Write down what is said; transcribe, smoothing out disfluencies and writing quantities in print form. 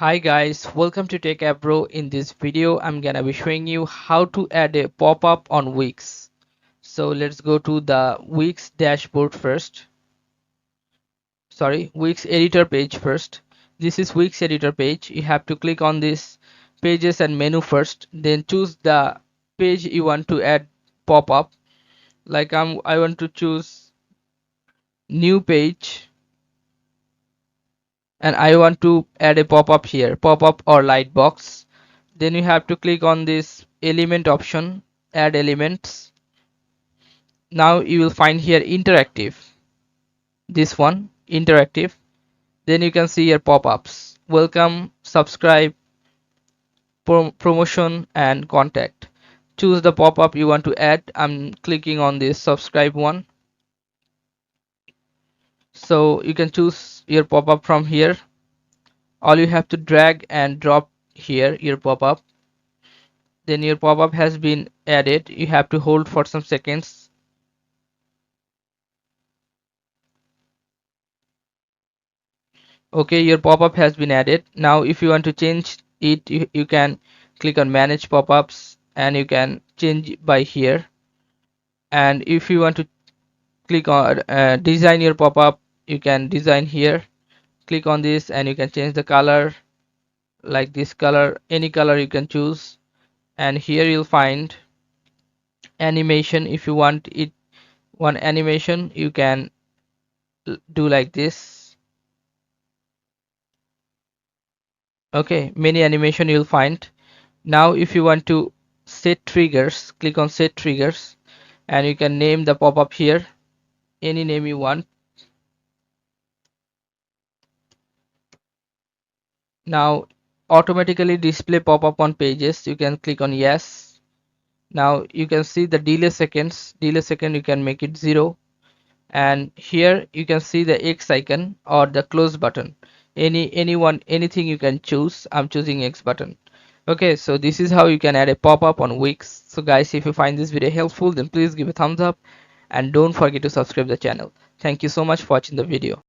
Hi guys, welcome to Techavro. In this video, I'm gonna be showing you how to add a pop-up on Wix. So let's go to the Wix dashboard first. Sorry, Wix editor page first. This is Wix editor page. You have to click on this pages and menu first. Then choose the page you want to add pop-up. Like I want to choose new page and I want to add a pop-up here, pop-up or Lightbox. Then you have to click on this element option, add elements. Now you will find here interactive, this one interactive. Then you can see here pop-ups, welcome, subscribe, promotion and contact. Choose the pop-up you want to add. I'm clicking on this subscribe one. So you can choose your pop-up from here. All you have to drag and drop here your pop-up. Then your pop-up has been added. You have to hold for some seconds. Okay, your pop-up has been added. Now if you want to change it, you can click on manage pop-ups and you can change by here. And if you want to click on design your pop-up, you can design here. Click on this and you can change the color, like this color, any color you can choose. And here you'll find animation. If you want it one animation, you can do like this. Okay, many animation you'll find. Now if you want to set triggers, click on set triggers and you can name the pop-up here any name you want. Now automatically display pop-up on pages, you can click on yes. Now you can see the delay second, you can make it 0. And here you can see the X icon or the close button, anything you can choose. I'm choosing X button. Okay, so this is how you can add a pop-up on Wix. So guys, if you find this video helpful, then please give a thumbs up and don't forget to subscribe the channel. Thank you so much for watching the video.